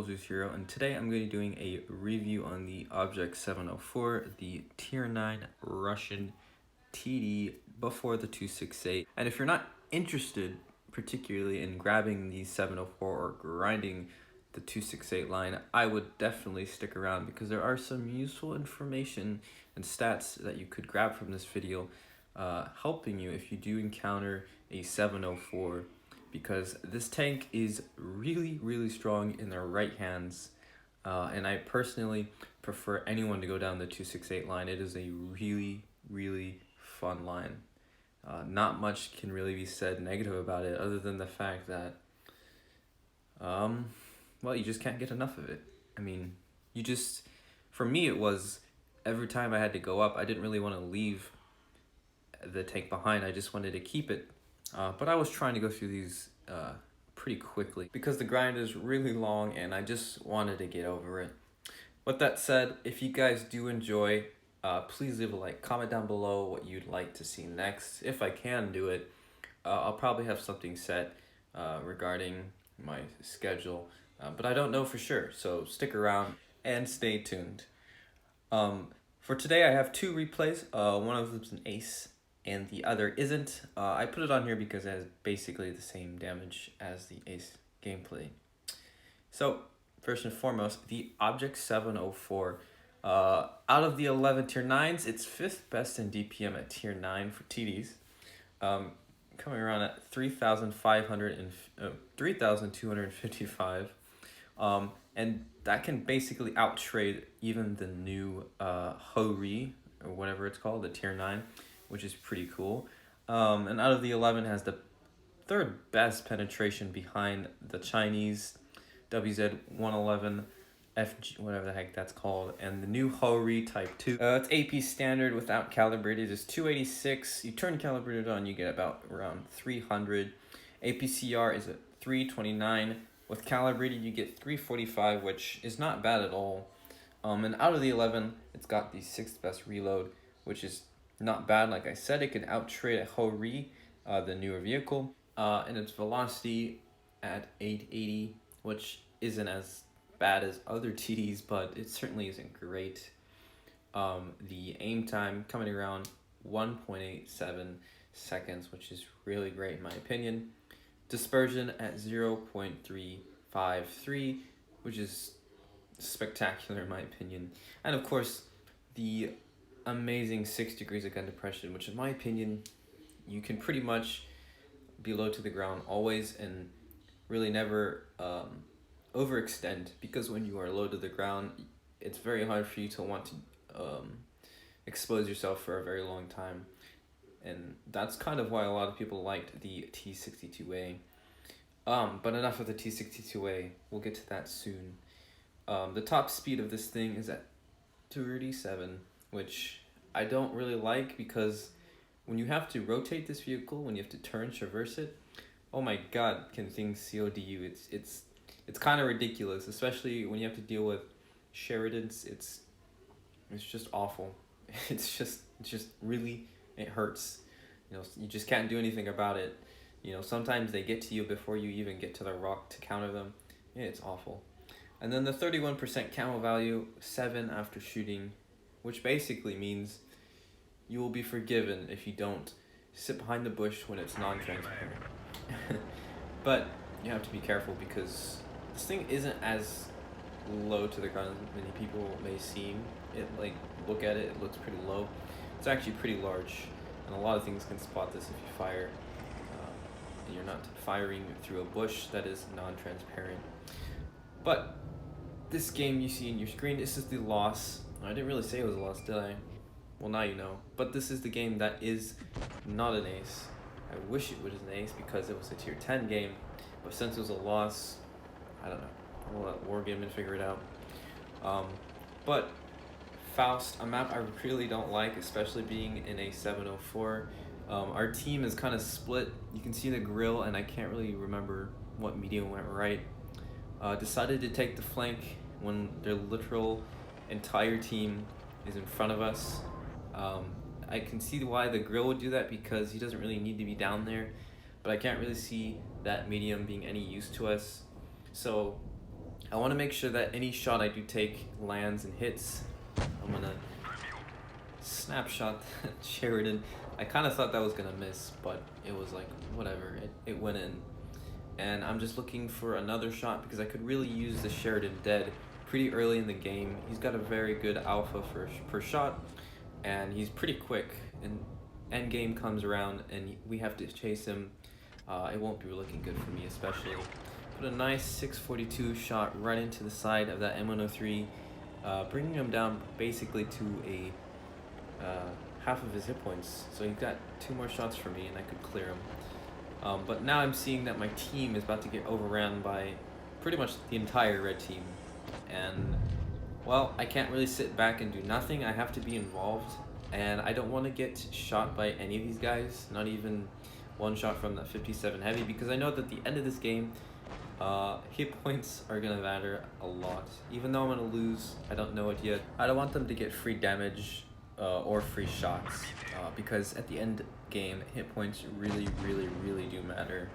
Hero, and today I'm going to be doing a review on the Object 704, the Tier 9 Russian TD before the 268. And if you're not interested particularly in grabbing the 704 or grinding the 268 line, I would definitely stick around because there are some useful information and stats that you could grab from this video, helping you if you do encounter a 704. Because this tank is really strong in their right hands, and I personally prefer anyone to go down the 268 line. It is a really fun line. Not much can really be said negative about it other than the fact that well, you just can't get enough of it. I mean, for me it was every time I had to go up, I didn't really want to leave the tank behind. I just wanted to keep it. But I was trying to go through these pretty quickly because the grind is really long and I just wanted to get over it. With that said, if you guys do enjoy, please leave a like, comment down below what you'd like to see next. If I can do it, I'll probably have something set regarding my schedule, but I don't know for sure, so stick around and stay tuned. For today I have two replays. One of them's an ace and the other isn't. I put it on here because it has basically the same damage as the ace gameplay. So first and foremost, the Object 704. Out of the 11 tier 9s, it's 5th best in DPM at tier 9 for TDs. Coming around at 3,255. And that can basically outtrade even the new Ho-Ri, or whatever it's called, the tier 9. Which is pretty cool. And out of the 11 has the third best penetration behind the Chinese WZ111 FG, whatever the heck that's called, and the new Ho-Ri Type 2. It's AP standard without calibrated is 286. You turn calibrated on, you get about around 300. APCR is at 329. With calibrated, you get 345, which is not bad at all. And out of the 11, it's got the 6th best reload, which is not bad. Like I said, it can outtrade a Ho-Ri, the newer vehicle, and its velocity at 880, which isn't as bad as other TDs, but it certainly isn't great. The aim time coming around 1.87 seconds, which is really great in my opinion. Dispersion at 0.353, which is spectacular in my opinion. And of course, the amazing 6 degrees of gun depression, which in my opinion, you can pretty much be low to the ground always and really never overextend, because when you are low to the ground, it's very hard for you to want to expose yourself for a very long time. And that's kind of why a lot of people liked the T62A. But enough of the T62A, we'll get to that soon. The top speed of this thing is at 37, which I don't really like, because when you have to rotate this vehicle, when you have to turn, traverse it, oh my god, can things COD you. It's kind of ridiculous, especially when you have to deal with Sheridans. It's just awful. It's just really, it hurts. You know, you just can't do anything about it. You know, sometimes they get to you before you even get to the rock to counter them. Yeah, it's awful. And then the 31% camo value, 7 after shooting, which basically means you will be forgiven if you don't sit behind the bush when it's non-transparent. But you have to be careful because this thing isn't as low to the ground as many people may seem. Look at it, it looks pretty low. It's actually pretty large, and a lot of things can spot this if you fire. And you're not firing through a bush that is non-transparent. But this game you see in your screen, this is the loss. I didn't really say it was a loss, did I? Well, now you know. But this is the game that is not an ace. I wish it was an ace because it was a tier 10 game. But since it was a loss, I don't know. We'll let Wargaming figure it out. But Faust, a map I really don't like, especially being in a 704. Our team is kind of split. You can see the grill, and I can't really remember what medium went right. Decided to take the flank when their literal entire team is in front of us. I can see why the grill would do that because he doesn't really need to be down there, but I can't really see that medium being any use to us. So I want to make sure that any shot I do take lands and hits. I'm gonna snapshot that Sheridan. I kind of thought that was gonna miss, but it was like whatever, it went in. And I'm just looking for another shot because I could really use the Sheridan dead pretty early in the game. He's got a very good alpha per shot, and he's pretty quick, and end game comes around and we have to chase him. It won't be looking good for me, especially. Put a nice 642 shot right into the side of that M103, bringing him down basically to a half of his hit points. So he's got 2 more shots for me and I could clear him. But now I'm seeing that my team is about to get overran by pretty much the entire red team. And, well, I can't really sit back and do nothing. I have to be involved. And I don't want to get shot by any of these guys, not even one shot from that 57 heavy, because I know that at the end of this game, hit points are going to matter a lot. Even though I'm going to lose, I don't know it yet. I don't want them to get free damage or free shots, because at the end game, hit points really do matter.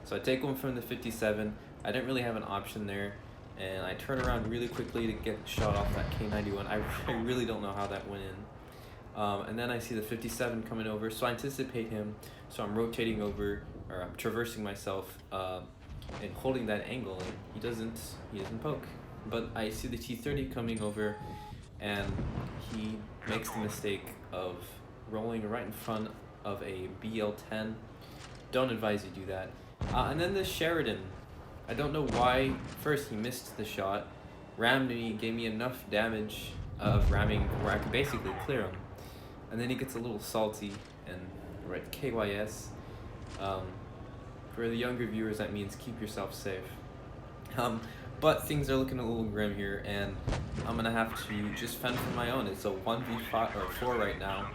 So I take one from the 57. I didn't really have an option there, and I turn around really quickly to get shot off that K91. I really don't know how that went in. And then I see the 57 coming over, so I anticipate him, so I'm rotating over, or I'm traversing myself, and holding that angle, and he doesn't poke. But I see the T30 coming over, and he makes the mistake of rolling right in front of a BL10. Don't advise you do that. And then this Sheridan, I don't know why. First he missed the shot, rammed me, gave me enough damage of ramming where I could basically clear him. And then he gets a little salty and right KYS. For the younger viewers, that means keep yourself safe. But things are looking a little grim here, and I'm gonna have to just fend for my own. It's a 1v5 or 4 right now,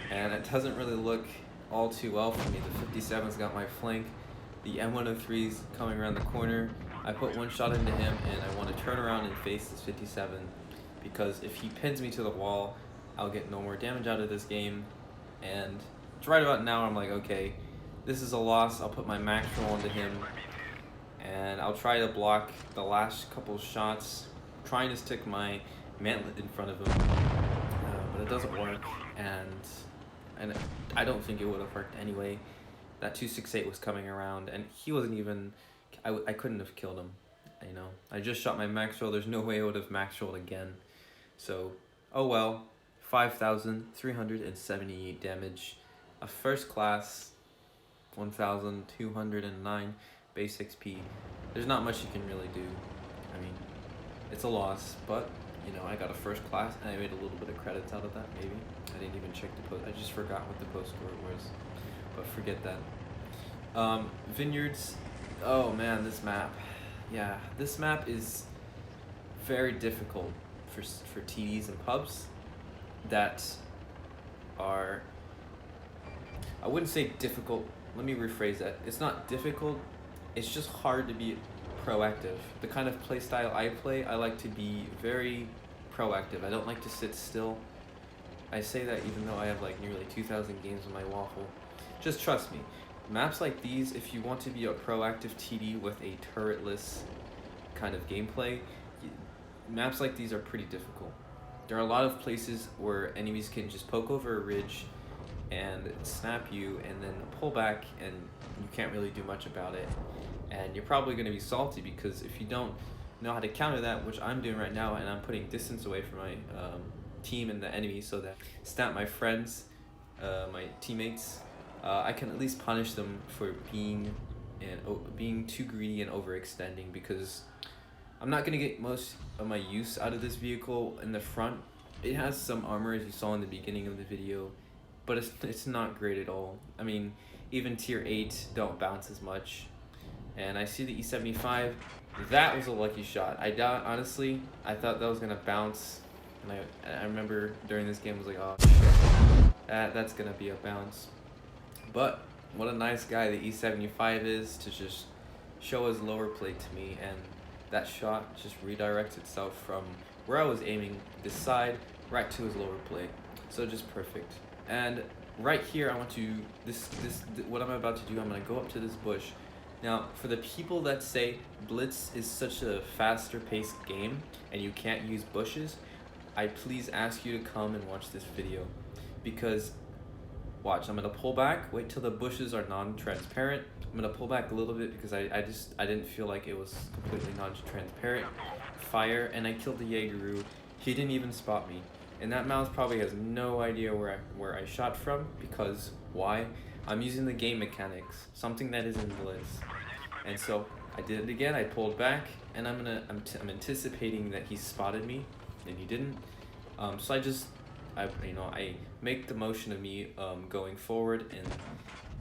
and it doesn't really look all too well for me. The 57's got my flank, the M103's coming around the corner. I put one shot into him, and I want to turn around and face this 57, because if he pins me to the wall, I'll get no more damage out of this game. And right about now, I'm like, okay, this is a loss. I'll put my max roll into him, and I'll try to block the last couple shots, trying to stick my mantlet in front of him, but it doesn't work, and I don't think it would have worked anyway. That 268 was coming around, and he wasn't even, I couldn't have killed him, you know. I just shot my max roll. There's no way I would have max rolled again. So, oh well, 5,378 damage, a first class, 1,209 base XP. There's not much you can really do. I mean, it's a loss, but you know, I got a first class and I made a little bit of credits out of that, maybe. I didn't even check the post. I just forgot what the post score was, but forget that. Vineyards, oh man, this map. Yeah, this map is very difficult for TDs and pubs that are, I wouldn't say difficult, let me rephrase that. It's not difficult, it's just hard to be proactive. The kind of play style I play, I like to be very proactive. I don't like to sit still. I say that even though I have like nearly 2,000 games on my waffle. Just trust me. Maps like these, if you want to be a proactive TD with a turretless kind of gameplay, maps like these are pretty difficult. There are a lot of places where enemies can just poke over a ridge and snap you and then pull back, and you can't really do much about it. And you're probably going to be salty because if you don't know how to counter that, which I'm doing right now, and I'm putting distance away from my team and the enemy so that snap my friends, my teammates, I can at least punish them for being too greedy and overextending, because I'm not going to get most of my use out of this vehicle in the front. It has some armor, as you saw in the beginning of the video, but it's not great at all. I mean, even tier 8 don't bounce as much. And I see the E75. That was a lucky shot. Honestly, I thought that was going to bounce. And I remember during this game I was like, oh shit, that's going to be a bounce. But what a nice guy the E75 is to just show his lower plate to me, and that shot just redirects itself from where I was aiming, this side, right to his lower plate. So just perfect. And right here, I want to, what I'm about to do, I'm going to go up to this bush, Now, for the people that say Blitz is such a faster paced game and you can't use bushes, I please ask you to come and watch this video, because watch, I'm gonna pull back, wait till the bushes are non-transparent. I'm gonna pull back a little bit because I didn't feel like it was completely non-transparent. Fire, and I killed the Jaegeru. He didn't even spot me. And that mouse probably has no idea where I shot from, because why? I'm using the game mechanics, something that is in Blitz. And so I did it again, I pulled back, and I'm anticipating that he spotted me, and he didn't. So I make the motion of me going forward, and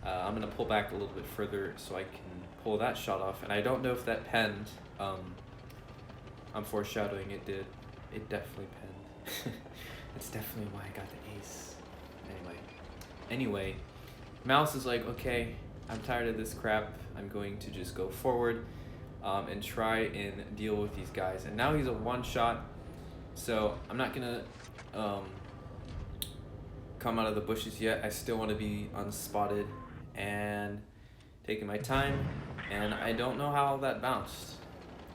I'm gonna pull back a little bit further so I can pull that shot off. And I don't know if that penned. I'm foreshadowing it did. It definitely penned. It's definitely why I got the ace. Anyway, mouse is like, okay, I'm tired of this crap. I'm going to just go forward and try and deal with these guys. And now he's a one shot, so I'm not gonna come out of the bushes yet. I still want to be unspotted and taking my time. And I don't know how that bounced.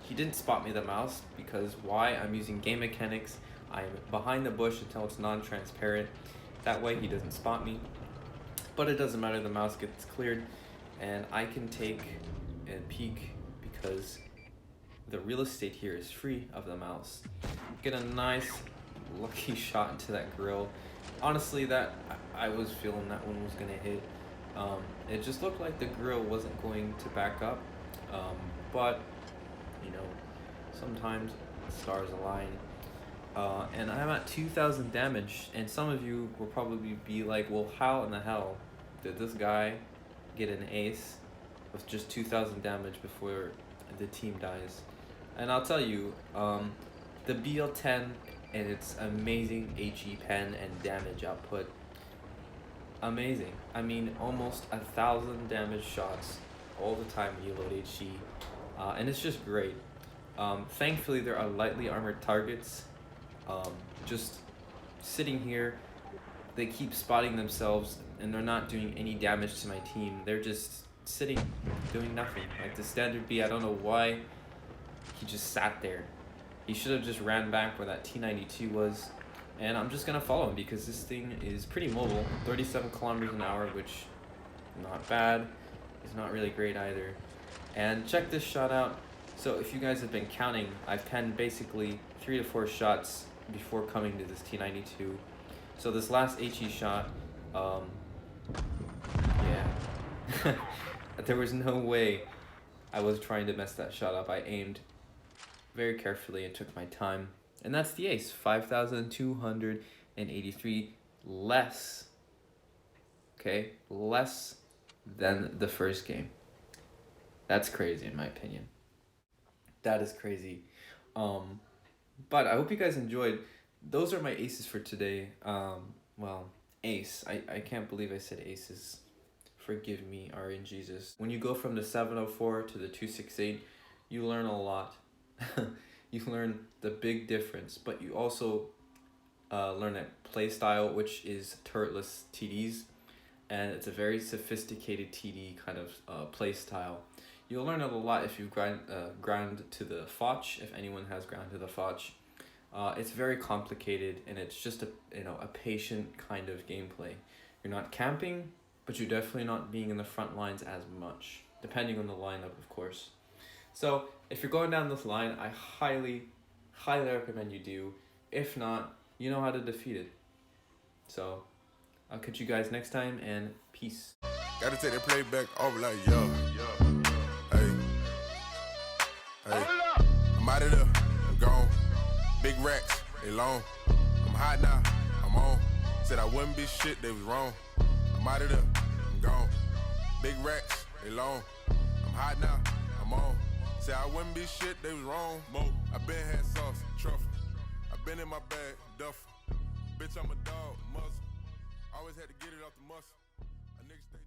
He didn't spot me, the mouse, because why? I'm using game mechanics. I'm behind the bush until it's non-transparent. That way he doesn't spot me. But it doesn't matter, the mouse gets cleared and I can take a peek because the real estate here is free of the mouse. Get a nice lucky shot into that grill. Honestly, that I was feeling that one was gonna hit. It just looked like the grill wasn't going to back up, but you know, sometimes stars align. And I'm at 2,000 damage, and some of you will probably be like, well, how in the hell did this guy get an ace with just 2,000 damage before the team dies? And I'll tell you, the BL10 and its amazing HE pen and damage output, amazing. I mean, almost 1,000 damage shots all the time when you load HE, and it's just great. Thankfully, there are lightly armored targets. Just sitting here, they keep spotting themselves and they're not doing any damage to my team. They're just sitting, doing nothing. Like the standard B, I don't know why he just sat there. He should have just ran back where that T92 was. And I'm just gonna follow him because this thing is pretty mobile. 37 kilometers an hour, which not bad. It's not really great either. And check this shot out. So if you guys have been counting, I've penned basically 3 to 4 shots before coming to this T92. So this last HE shot, yeah. There was no way I was trying to mess that shot up. I aimed very carefully and took my time. And that's the ace, 5,283 less, okay? Less than the first game. That's crazy in my opinion. That is crazy. But I hope you guys enjoyed. Those are my aces for today. Well, ace. I can't believe I said aces. Forgive me, RNGesus. When you go from the 704 to the 268, you learn a lot. You learn the big difference, but you also learn a play style, which is turretless TDs, and it's a very sophisticated TD kind of play style. You'll learn a lot if you ground to the Foch, if anyone has ground to the Foch. It's very complicated, and it's just a patient kind of gameplay. You're not camping, but you're definitely not being in the front lines as much, depending on the lineup, of course. So if you're going down this line, I highly recommend you do. If not, you know how to defeat it. So I'll catch you guys next time, and peace. Gotta take that playback over like yo. Hey, I'm out of there, I'm gone. Big racks, they long. I'm hot now, I'm on. Said I wouldn't be shit, they was wrong. I'm out of there, I'm gone. Big racks, they long. I'm hot now, I'm on. Said I wouldn't be shit, they was wrong. I been had sauce, truffle. I been in my bag, duffel. Bitch, I'm a dog, muzzle. Always had to get it off the muscle. A nigga stay